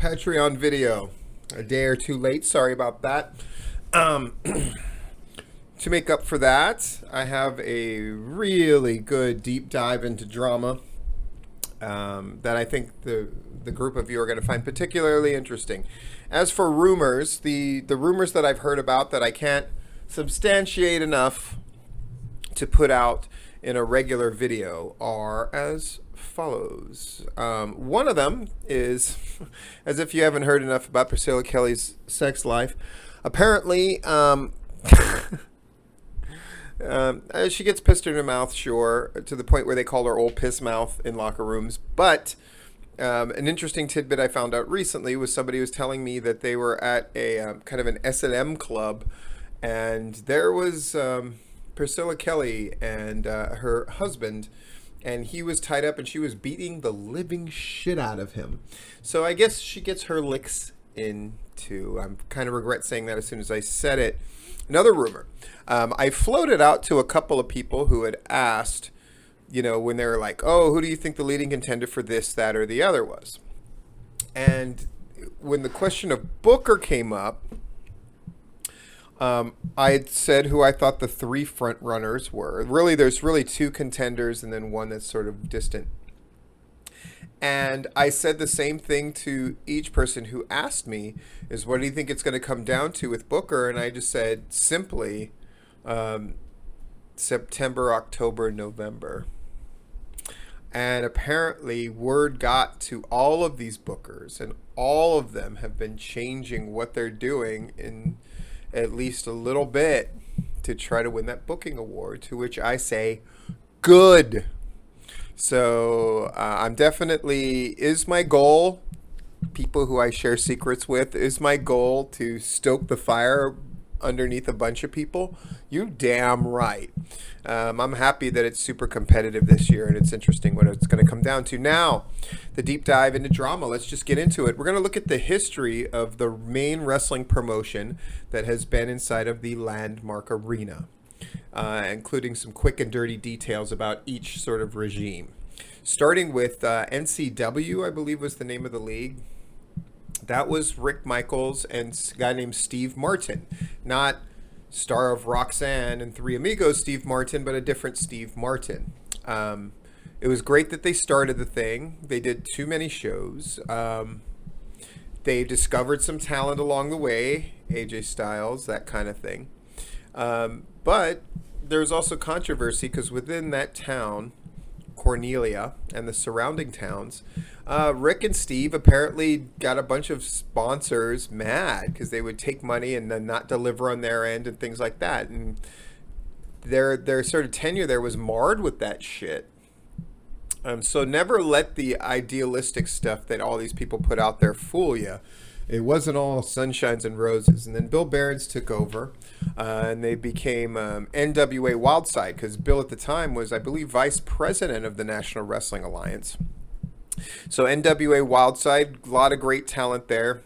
Patreon video. A day or two late. Sorry about that. To make up for that, I have a really good deep dive into drama that I think the group of you are going to find particularly interesting. As for rumors, the rumors that I've heard about that I can't substantiate enough to put out in a regular video are as follows. One of them is, as if you haven't heard enough about Priscilla Kelly's sex life, apparently she gets pissed in her mouth, sure, to the point where they call her old piss mouth in locker rooms. But an interesting tidbit I found out recently was somebody was telling me that they were at a kind of an S&M club, and there was Priscilla Kelly and her husband, and he was tied up and she was beating the living shit out of him. So I guess she gets her licks in too. I kind of regret saying that as soon as I said it. Another rumor. I floated out to a couple of people who had asked, when they were like, oh, who do you think the leading contender for this, that, or the other was? And when the question of Booker came up, I had said who I thought the three front runners were. Really, there's really two contenders and then one that's sort of distant. And I said the same thing to each person who asked me, is what do you think it's going to come down to with Booker? And I just said simply September, October, November. And apparently word got to all of these bookers, and all of them have been changing what they're doing in at least a little bit to try to win that booking award, to which I say, good. So I'm definitely, is my goal, people who I share secrets with, is my goal to stoke the fire underneath a bunch of people? You damn right. I'm happy that it's super competitive this year, and it's interesting what it's going to come down to. Now, the deep dive into drama. Let's just get into it. We're going to look at the history of the main wrestling promotion that has been inside of the Landmark Arena, including some quick and dirty details about each sort of regime. Starting with NCW, I believe was the name of the league. That was Rick Michaels and a guy named Steve Martin. Not star of Roxanne and Three Amigos Steve Martin, but a different Steve Martin. It was great that they started the thing. They did too many shows. They discovered some talent along the way, AJ Styles, that kind of thing. But there's also controversy because within that town, Cornelia and the surrounding towns, Rick and Steve apparently got a bunch of sponsors mad because they would take money and then not deliver on their end and things like that. And their sort of tenure there was marred with that shit. So never let the idealistic stuff that all these people put out there fool you. It wasn't all sunshines and roses. And then Bill Behrens took over, and they became NWA Wildside, because Bill at the time was, I believe, vice president of the National Wrestling Alliance. So NWA Wildside, a lot of great talent there.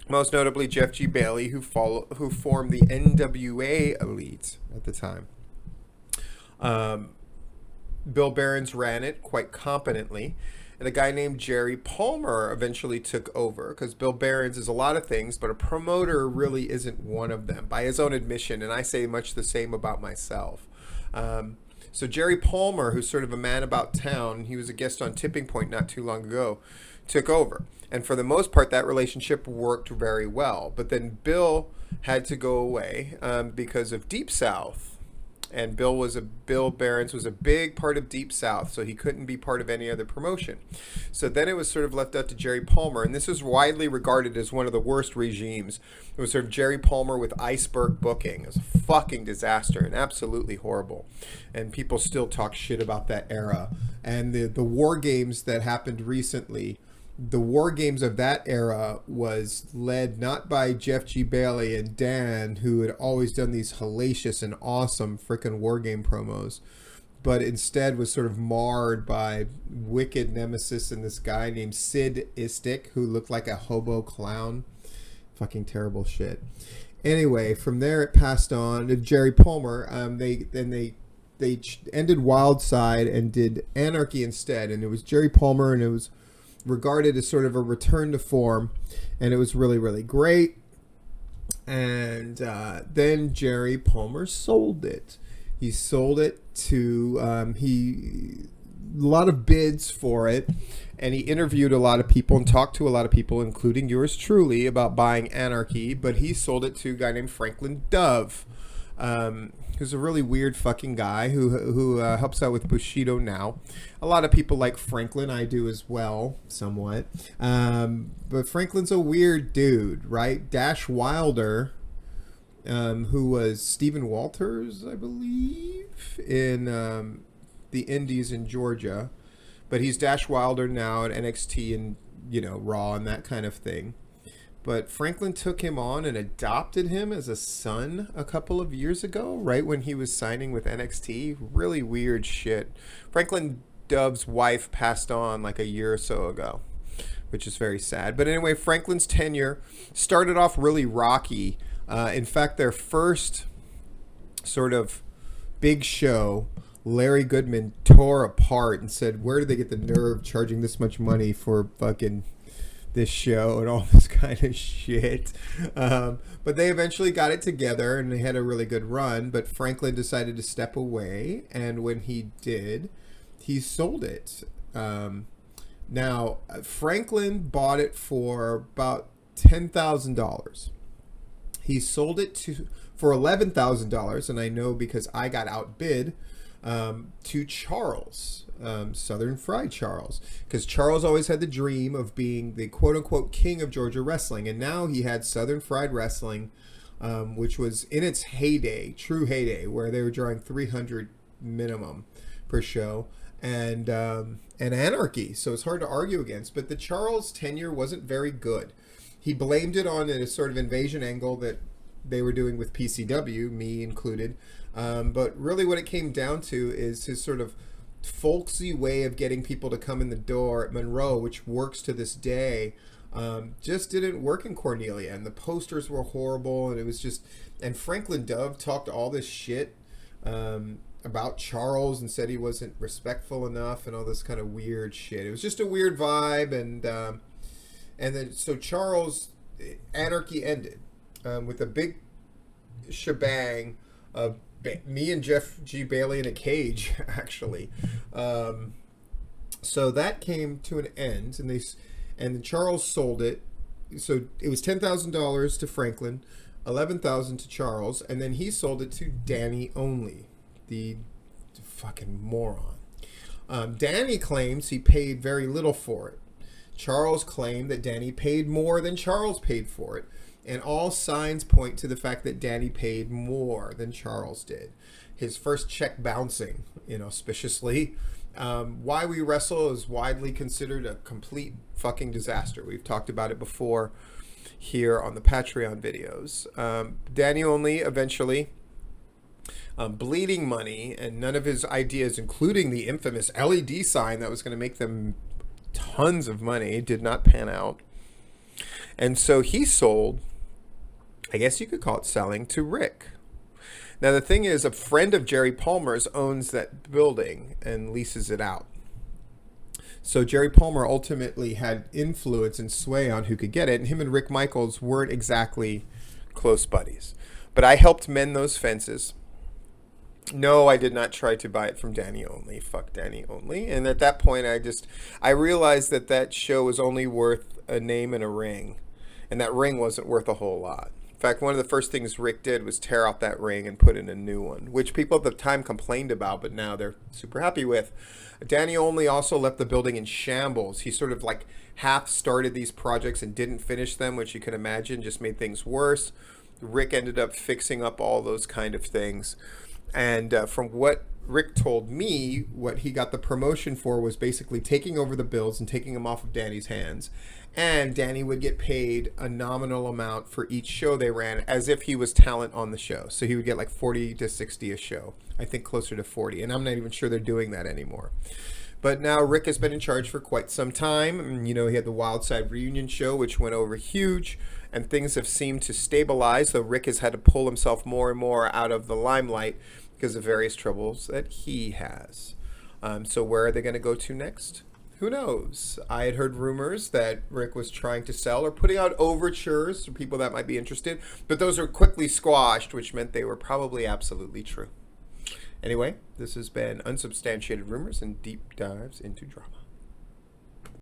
Most notably Jeff G. Bailey, who formed the NWA Elite at the time. Bill Behrens ran it quite competently. And a guy named Jerry Palmer eventually took over, because Bill Behrens is a lot of things, but a promoter really isn't one of them, by his own admission, and I say much the same about myself. So Jerry Palmer, who's sort of a man about town, he was a guest on Tipping Point not too long ago, took over. And for the most part, that relationship worked very well. But then Bill had to go away because of Deep South. And Bill Behrens was a big part of Deep South, so he couldn't be part of any other promotion. So then it was sort of left up to Jerry Palmer, and this is widely regarded as one of the worst regimes. It was sort of Jerry Palmer with iceberg booking. It was a fucking disaster and absolutely horrible. And people still talk shit about that era. And the war games that happened recently, the war games of that era was led not by Jeff G. Bailey and Dan, who had always done these hellacious and awesome frickin' war game promos, but instead was sort of marred by wicked nemesis and this guy named Sid Istik, who looked like a hobo clown. Fucking terrible shit. Anyway, from there it passed on to Jerry Palmer. They ended Wildside and did Anarchy instead, and it was Jerry Palmer, and it was regarded as sort of a return to form, and it was really, really great. And then Jerry Palmer sold it. He sold it to a lot of bids for it, and he interviewed a lot of people and talked to a lot of people, including yours truly, about buying Anarchy. But he sold it to a guy named Franklin Dove, who's a really weird fucking guy who helps out with Bushido now. A lot of people like Franklin. I do as well, somewhat. But Franklin's a weird dude, right? Dash Wilder, who was Stephen Walters, I believe, in the Indies in Georgia. But he's Dash Wilder now at NXT and, Raw and that kind of thing. But Franklin took him on and adopted him as a son a couple of years ago, right when he was signing with NXT. Really weird shit. Franklin Dove's wife passed on like a year or so ago, which is very sad. But anyway, Franklin's tenure started off really rocky. In fact, their first sort of big show, Larry Goodman tore apart and said, where did they get the nerve charging this much money for fucking this show and all this kind of shit. But they eventually got it together and they had a really good run. But Franklin decided to step away. And when he did, he sold it. Now, Franklin bought it for about $10,000. He sold it for $11,000. And I know because I got outbid to Charles. Southern Fried Charles, because Charles always had the dream of being the quote-unquote king of Georgia wrestling, and now he had Southern Fried Wrestling, which was in its heyday, true heyday, where they were drawing 300 minimum per show, and Anarchy, so it's hard to argue against. But the Charles tenure wasn't very good. He blamed it on a sort of invasion angle that they were doing with PCW, me included, but really what it came down to is his sort of folksy way of getting people to come in the door at Monroe, which works to this day, just didn't work in Cornelia, and the posters were horrible, and it was just, and Franklin Dove talked all this shit about Charles and said he wasn't respectful enough and all this kind of weird shit. It was just a weird vibe, and then so Charles, Anarchy ended with a big shebang of me and Jeff G. Bailey in a cage, actually. So that came to an end, and Charles sold it. So it was $10,000 to Franklin, $11,000 to Charles, and then he sold it to Danny Only, the fucking moron. Danny claims he paid very little for it. Charles claimed that Danny paid more than Charles paid for it. And all signs point to the fact that Danny paid more than Charles did. His first check bouncing, auspiciously. Why We Wrestle is widely considered a complete fucking disaster. We've talked about it before here on the Patreon videos. Danny Only eventually, bleeding money, and none of his ideas, including the infamous LED sign that was going to make them tons of money, did not pan out. And so he sold, I guess you could call it selling, to Rick. Now the thing is, a friend of Jerry Palmer's owns that building and leases it out. So Jerry Palmer ultimately had influence and sway on who could get it, and him and Rick Michaels weren't exactly close buddies. But I helped mend those fences. No, I did not try to buy it from Danny Only. Fuck Danny Only. And at that point, I realized that show was only worth a name and a ring. And that ring wasn't worth a whole lot. In fact, one of the first things Rick did was tear out that ring and put in a new one, which people at the time complained about, but now they're super happy with. Danny Only also left the building in shambles. He sort of like half started these projects and didn't finish them, which you can imagine just made things worse. Rick ended up fixing up all those kind of things. And from what Rick told me, what he got the promotion for was basically taking over the bills and taking them off of Danny's hands. And Danny would get paid a nominal amount for each show they ran, as if he was talent on the show. So he would get like 40 to 60 a show. I think closer to 40. And I'm not even sure they're doing that anymore. But now Rick has been in charge for quite some time. And, he had the Wild Side Reunion show, which went over huge. And things have seemed to stabilize, though Rick has had to pull himself more and more out of the limelight because of various troubles that he has. So where are they going to go to next? Who knows? I had heard rumors that Rick was trying to sell or putting out overtures to people that might be interested, but those were quickly squashed, which meant they were probably absolutely true. Anyway, this has been Unsubstantiated Rumors and Deep Dives into Drama.